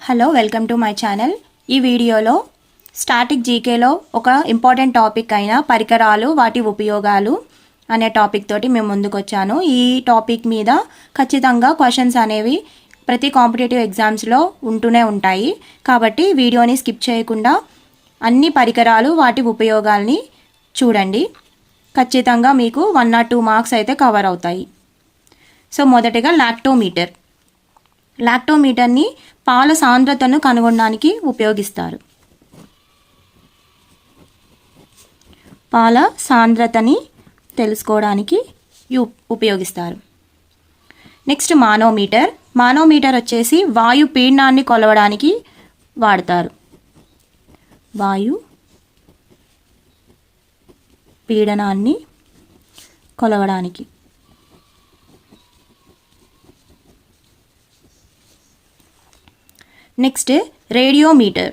Hello welcome to my channel. ఈ వీడియోలో static జీకేలో ఒక ఇంపార్టెంట్ టాపిక్ అయిన పరికరాలు వాటి ఉపయోగాలు అనే టాపిక్ తోటి మేము ముందుకు వచ్చాను. ఈ టాపిక్ మీద ఖచ్చితంగా క్వశ్చన్స్ అనేవి ప్రతి కాంపిటేటివ్ ఎగ్జామ్స్లో ఉంటూనే ఉంటాయి. కాబట్టి వీడియోని స్కిప్ చేయకుండా అన్ని పరికరాలు వాటి ఉపయోగాల్ని చూడండి. ఖచ్చితంగా మీకు 1 or 2 మార్క్స్ అయితే కవర్ అవుతాయి. సో మొదటిగా లాక్టోమీటర్. లాక్టోమీటర్ని పాల సాంద్రతను కనుగొనడానికి ఉపయోగిస్తారు. పాల సాంద్రతని తెలుసుకోవడానికి ఉపయోగిస్తారు. Next manometer. మానోమీటర్ వచ్చేసి వాయు పీడనాన్ని కొలవడానికి వాడతారు. వాయు పీడనాన్ని కొలవడానికి. Next radiometer.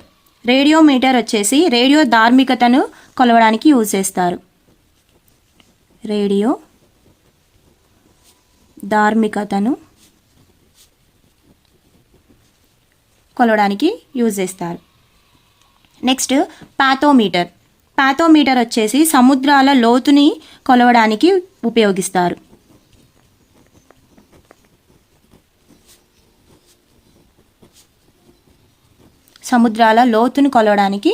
రేడియోమీటర్ వచ్చేసి రేడియో ధార్మికతను కొలవడానికి యూజ్ చేస్తారు. రేడియో ధార్మికతను కొలవడానికి యూజ్ చేస్తారు. నెక్స్ట్ పాథోమీటర్. పాథోమీటర్ వచ్చేసి సముద్రాల లోతుని కొలవడానికి ఉపయోగిస్తారు. సముద్రాల లోతును కొలవడానికి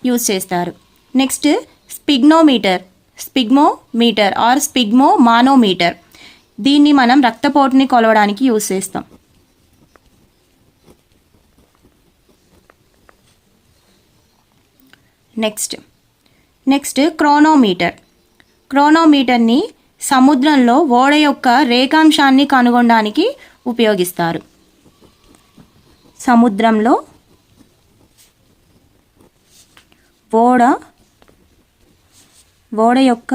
యూజ్ చేస్తారు. Next sphygmometer. Sphygmometer or sphygmomanometer. దీన్ని మనం రక్తపోటుని కొలవడానికి యూజ్ చేస్తాం. Next chronometer. క్రోనోమీటర్ని సముద్రంలో ఓడ యొక్క రేఖాంశాన్ని కనుగొనడానికి ఉపయోగిస్తారు. సముద్రంలో ఓడ యొక్క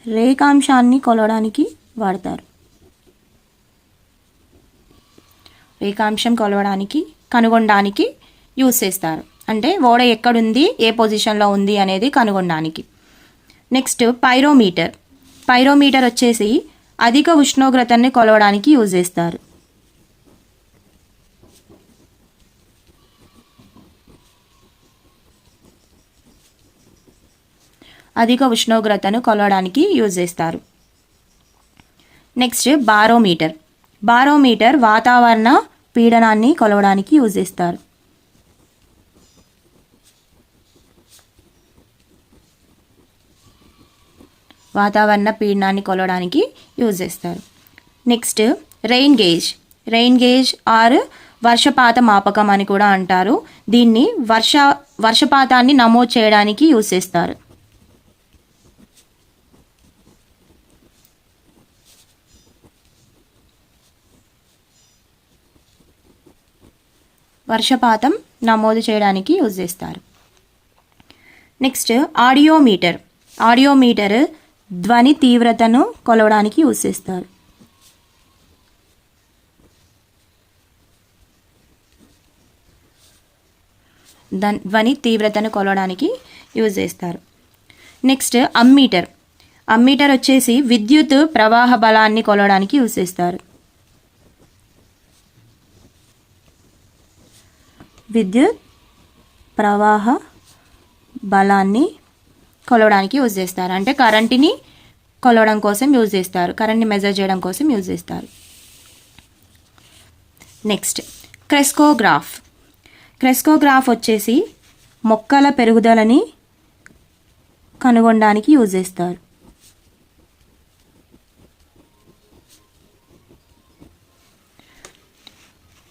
రేఖాంశాన్ని కొలవడానికి వాడతారు. రేఖాంశం కనుగొనడానికి యూజ్ చేస్తారు. అంటే ఓడ ఎక్కడుంది, ఏ పొజిషన్లో ఉంది అనేది కనుగొనడానికి. Next pyrometer. పైరోమీటర్ వచ్చేసి అధిక ఉష్ణోగ్రతని కొలవడానికి యూజ్ చేస్తారు. అధిక ఉష్ణోగ్రతను కొలవడానికి యూజ్ చేస్తారు. Next barometer. బారోమీటర్ వాతావరణ పీడనాన్ని కొలవడానికి యూజ్ చేస్తారు. వాతావరణ పీడనాన్ని కొలవడానికి యూజ్ చేస్తారు. Next rain gauge. Rain gauge or వర్షపాత మాపకం అని కూడా అంటారు. దీన్ని వర్షపాతాన్ని నమోదు చేయడానికి యూజ్ చేస్తారు. వర్షపాతం నమోదు చేయడానికి యూజ్ చేస్తారు. Next audiometer. ఆడియోమీటర్ ధ్వని తీవ్రతను కొలవడానికి యూజ్ చేస్తారు. ధ్వని తీవ్రతను కొలవడానికి యూజ్ చేస్తారు. Next ammeter. అమ్మీటర్ వచ్చేసి విద్యుత్ ప్రవాహ బలాన్ని కొలవడానికి యూజ్ చేస్తారు. విద్యుత్ ప్రవాహ బలాన్ని కొలవడానికి యూజ్ చేస్తారు. అంటే కరెంటుని కొలవడం కోసం యూజ్ చేస్తారు. కరెంట్ని మెజర్ చేయడం కోసం యూజ్ చేస్తారు. Next crescograph. క్రెస్కోగ్రాఫ్ వచ్చేసి మొక్కల పెరుగుదలని కనుగొనడానికి యూజ్ చేస్తారు.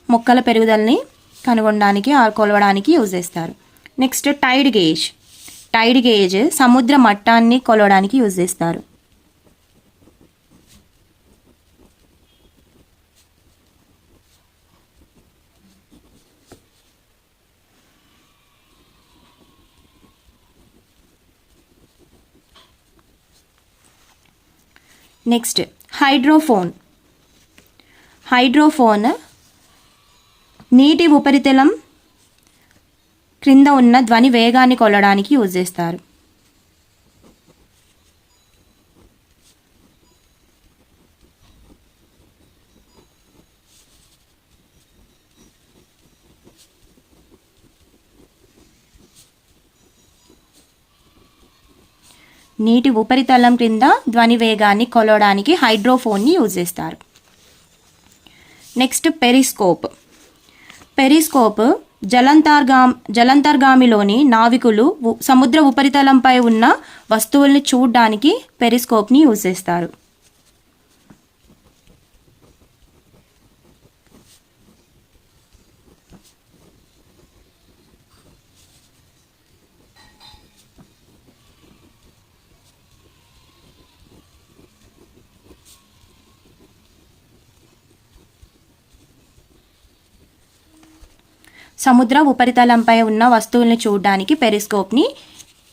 మొక్కల పెరుగుదలని కనుగొనడానికి కొలవడానికి యూజ్ చేస్తారు. Next tide gauge. Tide gauge సముద్ర మట్టాన్ని కొలవడానికి యూజ్ చేస్తారు. Next hydrophone. హైడ్రోఫోన్ నీటి ఉపరితలం క్రింద ఉన్న ధ్వని వేగాన్ని కొలవడానికి యూజ్ చేస్తారు. నీటి ఉపరితలం క్రింద ధ్వని వేగాన్ని కొలవడానికి హైడ్రోఫోన్ని యూజ్ చేస్తారు. Next periscope. పెరిస్కోప్ జలంతర్గామిలోని నావికులు సముద్ర ఉపరితలంపై ఉన్న వస్తువుల్ని చూడడానికి పెరిస్కోప్ని యూజ్ చేస్తారు. సముద్ర ఉపరితలంపై ఉన్న వస్తువుల్ని చూడడానికి పెరిస్కోప్ని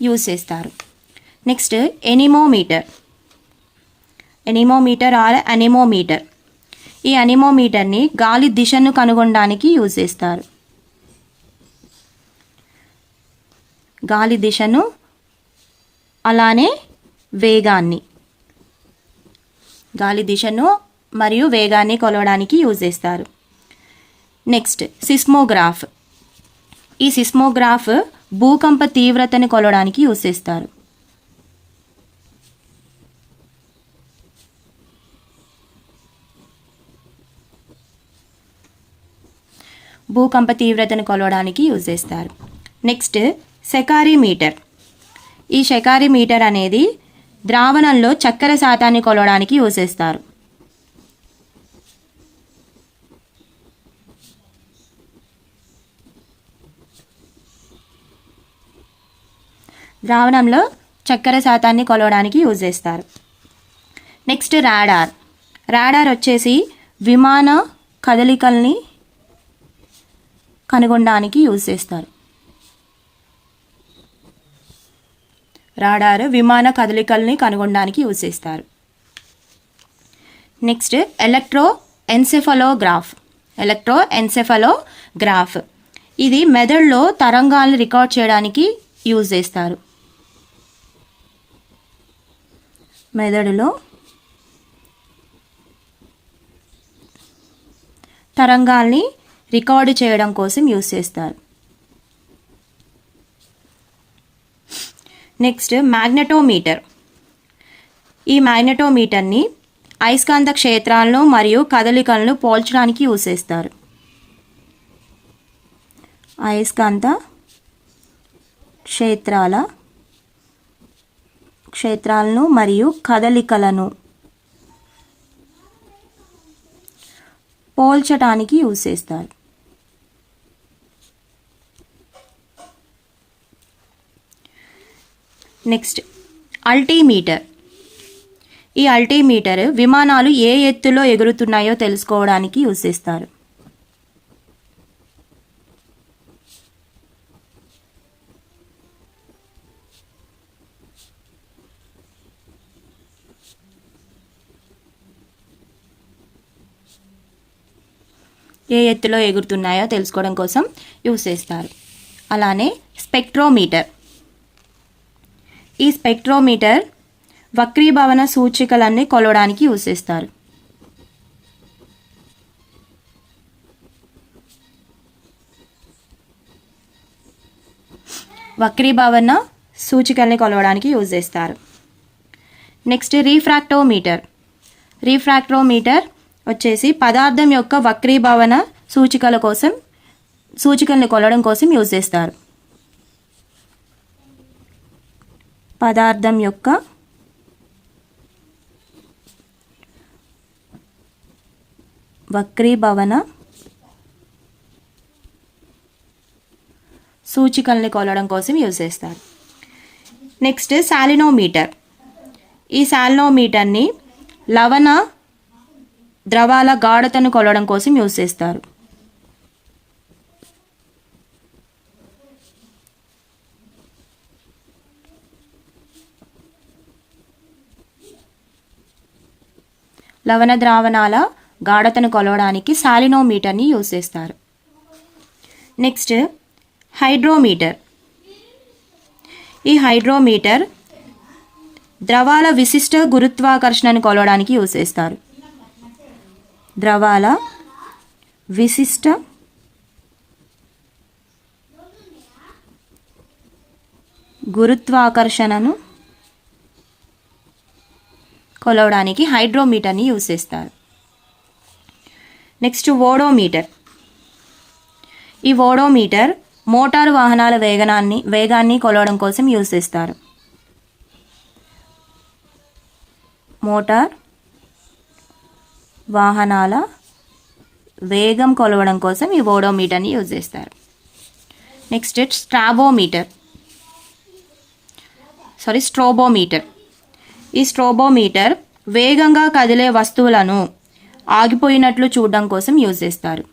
యూజ్ చేస్తారు. Next anemometer. ఆర్ అనెమోమీటర్. ఈ అనెమోమీటర్ని గాలి దిశను కనుగొనడానికి యూజ్ చేస్తారు. గాలి దిశను అలానే వేగాన్ని, గాలి దిశను మరియు వేగాన్ని కొలవడానికి యూజ్ చేస్తారు. Next seismograph. ఈ సిస్మోగ్రాఫ్ భూకంప తీవ్రతను కొలవడానికి యూజ్ చేస్తారు. భూకంప తీవ్రతను కొలవడానికి యూజ్ చేస్తారు. నెక్స్ట్ సెకారిమీటర్. ఈ సెకారిమీటర్ అనేది ద్రావణంలో చక్కెర శాతాన్ని కొలవడానికి యూజ్ చేస్తారు. ద్రావణంలో చక్కెర శాతాన్ని కొలవడానికి యూజ్ చేస్తారు. Next radar. రాడార్ వచ్చేసి విమాన కదలికల్ని కనుగొనడానికి యూజ్ చేస్తారు. రాడార్ విమాన కదలికల్ని కనుగొనడానికి యూజ్ చేస్తారు. నెక్స్ట్ ఎలక్ట్రోఎన్సెఫలోగ్రాఫ్. ఇది మెదడులో తరంగాలను రికార్డ్ చేయడానికి యూజ్ చేస్తారు. మెదడులో తరంగాల్ని రికార్డు చేయడం కోసం యూజ్ చేస్తారు. Next magnetometer. ఈ మ్యాగ్నెటోమీటర్ని అయస్కాంత క్షేత్రాలను మరియు కదలికలను పోల్చడానికి యూజ్ చేస్తారు. అయస్కాంత క్షేత్రాలను మరియు కదలికలను పోల్చడానికి యూజ్ చేస్తారు. Next altimeter. ఈ అల్టీమీటర్ విమానాలు ఏ ఎత్తులో ఎగురుతున్నాయో తెలుసుకోవడానికి యూజ్ చేస్తారు. ఏ ఎత్తులో ఎగురుతున్నాయో తెలుసుకోవడం కోసం యూజ్ చేస్తారు. అలానే స్పెక్ట్రోమీటర్. ఈ స్పెక్ట్రోమీటర్ వక్రీభవన సూచికలన్నీ కొలవడానికి యూజ్ చేస్తారు. వక్రీభవన సూచికల్ని కొలవడానికి యూజ్ చేస్తారు. నెక్స్ట్ రీఫ్రాక్టోమీటర్. రీఫ్రాక్టోమీటర్ వచ్చేసి పదార్థం యొక్క వక్రీభవన సూచికల్ని కొలవడం కోసం యూజ్ చేస్తారు. పదార్థం యొక్క వక్రీభవన సూచికల్ని కొలవడం కోసం యూజ్ చేస్తారు. నెక్స్ట్ సాలినోమీటర్. ఈ సాలినోమీటర్ని లవణ ద్రవాల గాఢతను కొలవడం కోసం యూజ్ చేస్తారు. లవణ ద్రావణాల గాఢతను కొలవడానికి సాలినోమీటర్ని యూజ్ చేస్తారు. Next hydrometer. ఈ హైడ్రోమీటర్ ద్రవాల విశిష్ట గురుత్వాకర్షణను కొలవడానికి యూజ్ చేస్తారు. ద్రవాల విశిష్ట గురుత్వాకర్షణను కొలవడానికి హైడ్రోమీటర్ని యూజ్ చేస్తారు. Next odometer. ఈ ఓడోమీటర్ మోటారు వాహనాల వేగాన్ని కొలవడం కోసం యూజ్ చేస్తారు. మోటార్ వాహనాల వేగం కొలవడం కోసం ఈ ఓడోమీటర్ని యూజ్ చేస్తారు. నెక్స్ట్ స్ట్రోబోమీటర్. ఈ స్ట్రోబోమీటర్ వేగంగా కదిలే వస్తువులను ఆగిపోయినట్లు చూడడం కోసం యూజ్ చేస్తారు.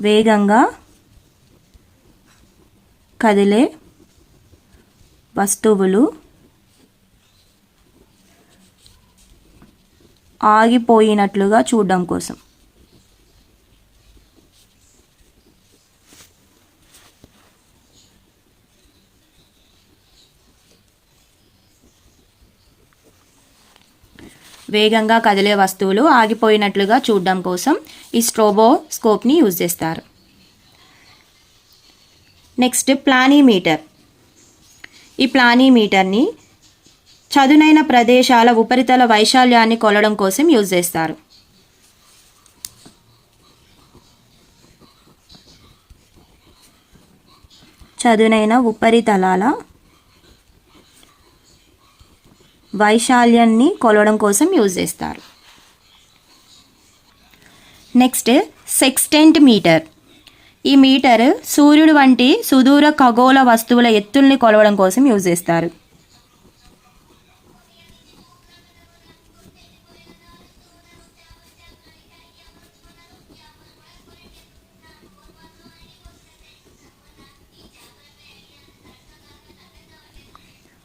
వేగంగా కదిలే వస్తువులు ఆగిపోయినట్లుగా చూడడం కోసం. వేగంగా కదిలే వస్తువులు ఆగిపోయినట్లుగా చూడడం కోసం ఈ స్ట్రోబోస్కోప్ని యూజ్ చేస్తారు. నెక్స్ట్ ప్లానీమీటర్. ఈ ప్లానీమీటర్ని చదునైన ప్రదేశాల ఉపరితల వైశాల్యాన్ని కొలవడం కోసం యూజ్ చేస్తారు. చదునైన ఉపరితలాల వైశాల్యాన్ని కొలవడం కోసం యూజ్ చేస్తారు. Next sextant meter. ఈ మీటర్ సూర్యుడు వంటి సుదూర ఖగోళ వస్తువుల ఎత్తుల్ని కొలవడం కోసం యూజ్ చేస్తారు.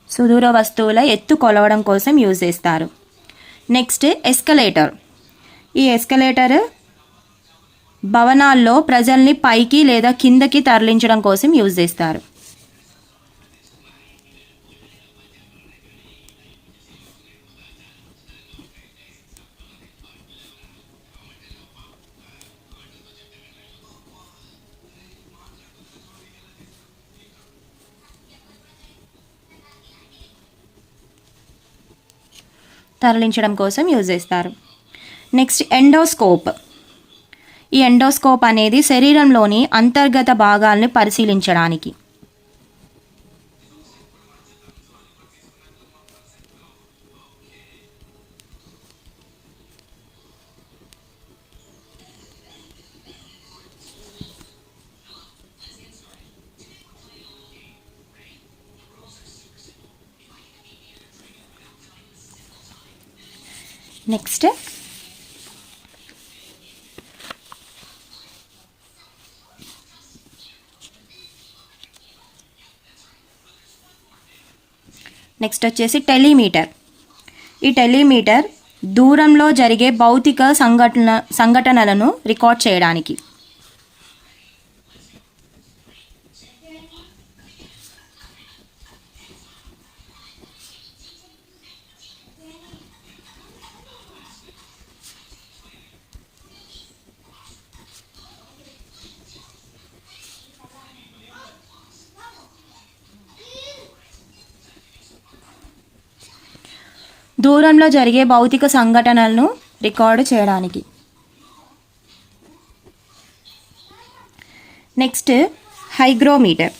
సుదూర వస్తువుల ఎత్తు కొలవడం కోసం యూజ్ చేస్తారు. Next escalator. ఈ ఎస్కలేటర్ భవనాల్లో ప్రజల్ని పైకి లేదా కిందకి తరలించడం కోసం యూజ్ చేస్తారు. తరలించడం కోసం యూజ్ చేస్తారు. Next endoscope. ఈ ఎండోస్కోప్ అనేది శరీరంలోని అంతర్గత భాగాలను పరిశీలించడానికి. నెక్స్ట్ వచ్చేసి టెలిమీటర్. ఈ టెలిమీటర్ దూరంలో జరిగే భౌతిక సంఘటనలను రికార్డ్ చేయడానికి. దూరంలో జరిగే భౌతిక సంఘటనలను రికార్డు చేయడానికి. Next hygrometer.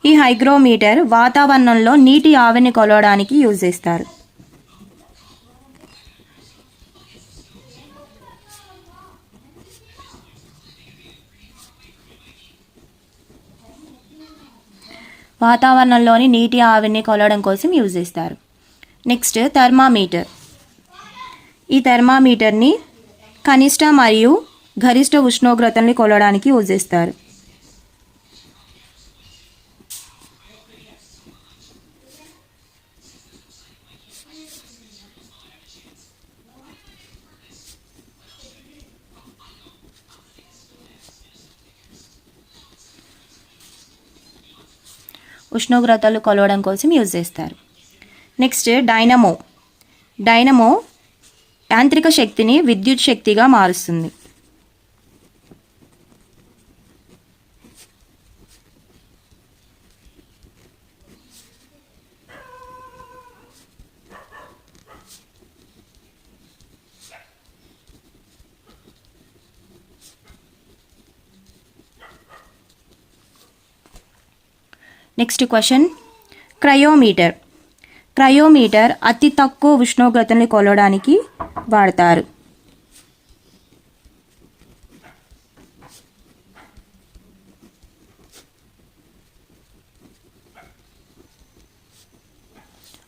ఈ హైగ్రోమీటర్ వాతావరణంలో నీటి ఆవిరిని కొలవడానికి యూజ్ చేస్తారు. వాతావరణంలోని నీటి ఆవిరిని కొలవడం కోసం యూజ్ చేస్తారు. Next thermometer. ఈ థర్మామీటర్ని కనిష్ట మరియు గరిష్ట ఉష్ణోగ్రతల్ని కొలవడానికి యూజ్ చేస్తారు. ఉష్ణోగ్రతలు కొలవడం కోసం యూజ్ చేస్తారు. Next dynamo. డైనమో యాంత్రిక శక్తిని విద్యుత్ శక్తిగా మారుస్తుంది. Next question, cryometer. క్రయోమీటర్ అతి తక్కువ ఉష్ణోగ్రతని కొలవడానికి వాడతారు.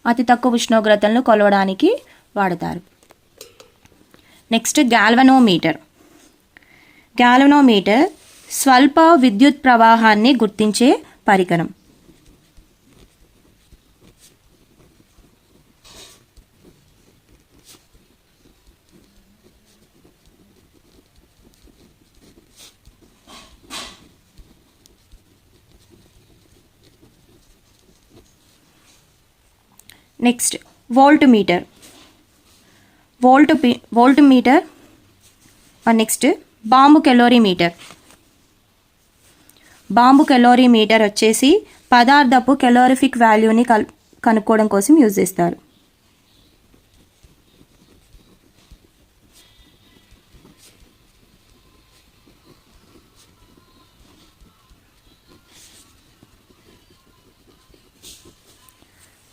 అతి తక్కువ ఉష్ణోగ్రతలను కొలవడానికి వాడతారు. Next galvanometer. గాల్వనోమీటర్ స్వల్ప విద్యుత్ ప్రవాహాన్ని గుర్తించే పరికరం. Next volt meter. Volt meter. Next bomb calorimeter. Bomb calorimeter వచ్చేసి పదార్థపు కెలోరిఫిక్ వాల్యూని కనుక్కోవడం కోసం యూజ్ చేస్తారు.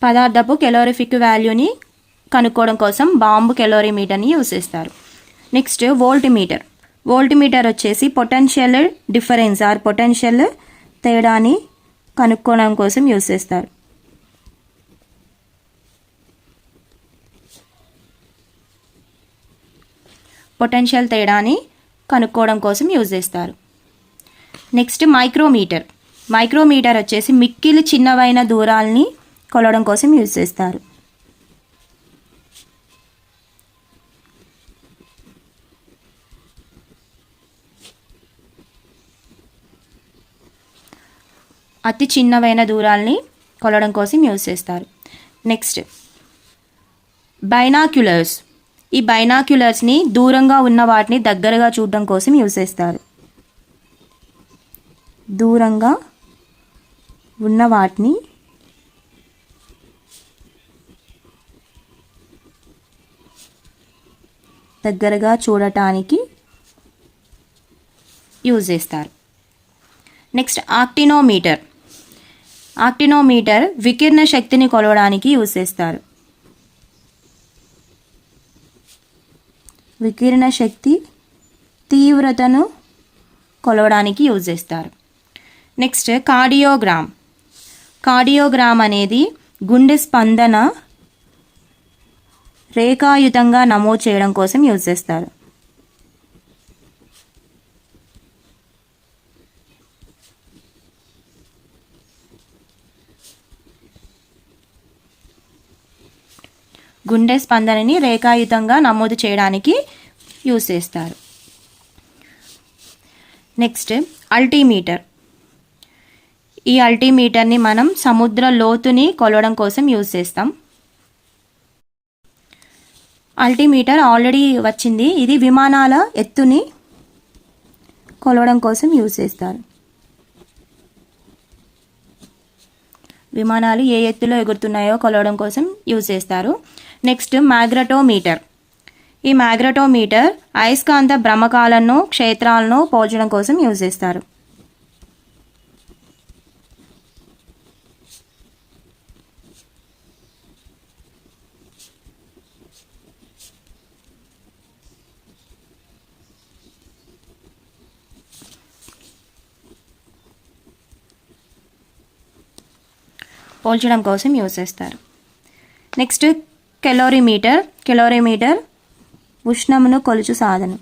పదార్థపు కెలోరిఫిక్ వాల్యూని కనుక్కోవడం కోసం బాంబు కెలోరీమీటర్ని యూజ్ చేస్తారు. Next volt meter. Volt meter వచ్చేసి పొటెన్షియల్ డిఫరెన్స్ ఆర్ పొటెన్షియల్ తేడాని కనుక్కోవడం కోసం యూజ్ చేస్తారు. పొటెన్షియల్ తేడాని కనుక్కోవడం కోసం యూజ్ చేస్తారు. Next micrometer. మైక్రోమీటర్ వచ్చేసి మిక్కిలి చిన్నవైన దూరాల్ని కొలవడం కోసం యూజ్ చేస్తారు. అతి చిన్నవైన దూరాల్ని కొలవడం కోసం యూజ్ చేస్తారు. Next binoculars. ఈ బైనాక్యులర్స్ని దూరంగా ఉన్న వాటిని దగ్గరగా చూడడం కోసం యూజ్ చేస్తారు. దూరంగా ఉన్న వాటిని దగ్గరగా చూడటానికి యూజ్ చేస్తారు. నెక్స్ట్ ఆక్టినోమీటర్. ఆక్టినోమీటర్ వికిరణ శక్తిని కొలవడానికి యూజ్ చేస్తారు. వికిరణ శక్తి తీవ్రతను కొలవడానికి యూజ్ చేస్తారు. Next cardiogram. కార్డియోగ్రామ్ అనేది గుండె స్పందన రేఖాయుతంగా నమోదు చేయడం కోసం యూజ్ చేస్తారు. గుండె స్పందనని రేఖాయుతంగా నమోదు చేయడానికి యూజ్ చేస్తారు. Next altimeter. ఈ అల్టీమీటర్ని మనం సముద్ర లోతుని కొలవడం కోసం యూజ్ చేస్తాం. అల్టీమీటర్ ఆల్రెడీ వచ్చింది. ఇది విమానాల ఎత్తుని కొలవడం కోసం యూజ్ చేస్తారు. విమానాలు ఏ ఎత్తులో ఎగురుతున్నాయో కొలవడం కోసం యూజ్ చేస్తారు. Next magnetometer. ఈ మ్యాగ్నెటోమీటర్ అయస్కాంత భ్రమకాలను క్షేత్రాలను పోల్చడం కోసం యూజ్ చేస్తారు. పోల్చడం కోసం యూజ్ చేస్తారు. Next calorimeter. కెలోరీమీటర్ ఉష్ణమును కొలుచు సాధనం.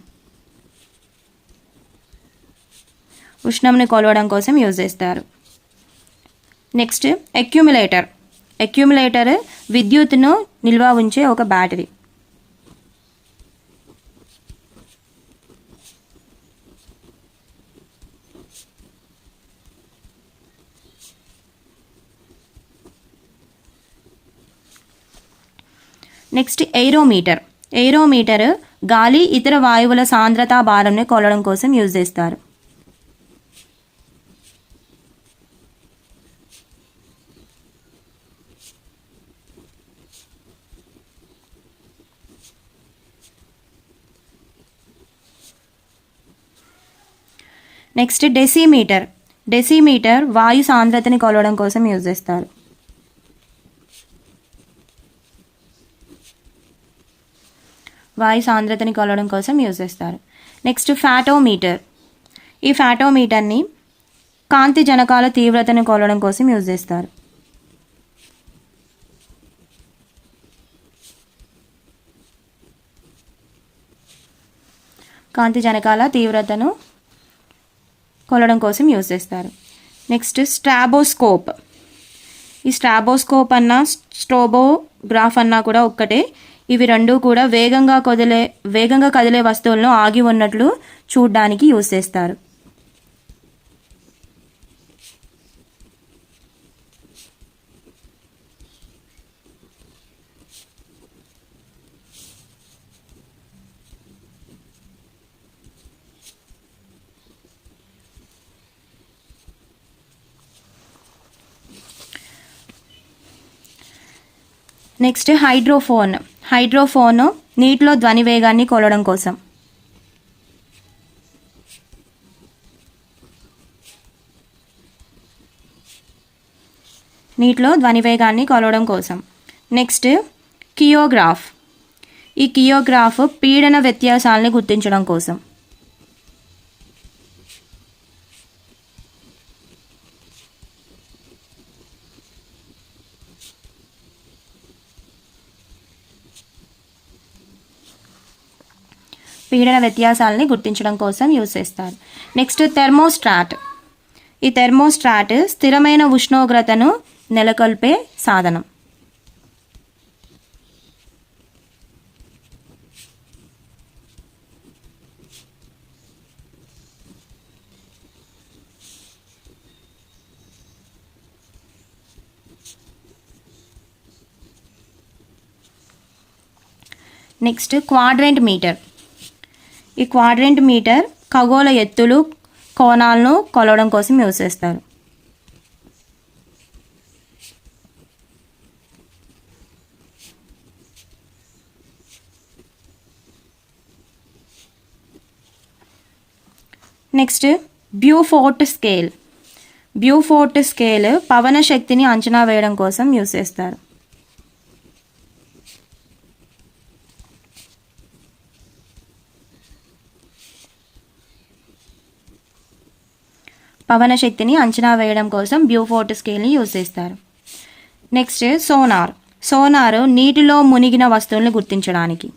ఉష్ణమును కొలవడం కోసం యూజ్ చేస్తారు. Next accumulator. అక్యుములేటర్ విద్యుత్తును నిల్వ ఉంచే ఒక బ్యాటరీ. నెక్స్ట్ ఎయిరోమీటర్. ఎయిరోమీటర్ గాలి ఇతర వాయువుల సాంద్రత భారంని కొలవడం కోసం యూజ్ చేస్తారు. Next decimetre. డెసిమీటర్ వాయు సాంద్రతని కొలవడం కోసం యూజ్ చేస్తారు. వాయు సాంద్రతని కొలవడం కోసం యూజ్ చేస్తారు. నెక్స్ట్ ఫాటోమీటర్. ఈ ఫాటోమీటర్ని కాంతి జనకాల తీవ్రతను కొలవడం కోసం యూజ్ చేస్తారు. కాంతి జనకాల తీవ్రతను కొలవడం కోసం యూజ్ చేస్తారు. నెక్స్ట్ స్ట్రాబోస్కోప్. ఈ స్ట్రాబోస్కోప్ అన్నా స్ట్రోబోగ్రాఫ్ అన్నా కూడా ఒక్కటే. ఇవి రెండు కూడా వేగంగా కదిలే వస్తువులను ఆగి ఉన్నట్లు చూడడానికి యూజ్ చేస్తారు. Next hydrophone. హైడ్రోఫోన్ నీటిలో ధ్వని వేగాన్ని కొలవడం కోసం. Next kymograph. ఈ కియోగ్రాఫ్ పీడన వ్యత్యాసాలని గుర్తించడం కోసం. యూజ్ చేస్తారు. Next thermostat. ఈ థెర్మోస్టాట్ స్థిరమైన ఉష్ణోగ్రతను నెలకొల్పే సాధనం. Next quadrant meter. ఈ క్వాడ్రంట్ మీటర్ ఖగోళ ఎత్తులు కోణాలను కొలవడం కోసం యూజ్ చేస్తారు. Next Beaufort scale. Beaufort scale పవన శక్తిని అంచనా వేయడం కోసం యూజ్ చేస్తారు. పవన శక్తిని అంచనా వేయడం కోసం బ్యూఫోర్ట్ స్కేల్ని యూజ్ చేస్తారు. Next sonar. సోనార్ నీటిలో మునిగిన వస్తువులను గుర్తించడానికి.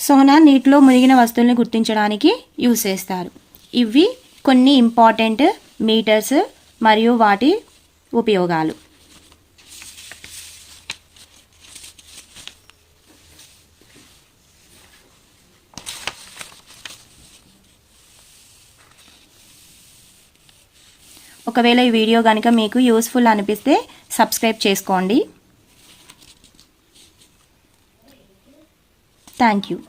సోనార్ నీటిలో మునిగిన వస్తువుల్ని గుర్తించడానికి యూజ్ చేస్తారు. ఇవి కొన్ని ఇంపార్టెంట్ మీటర్స్ మరియు వాటి ఉపయోగాలు. ఒకవేళ ఈ వీడియో కనుక మీకు యూస్ఫుల్ అనిపిస్తే సబ్స్క్రైబ్ చేసుకోండి. Thank you.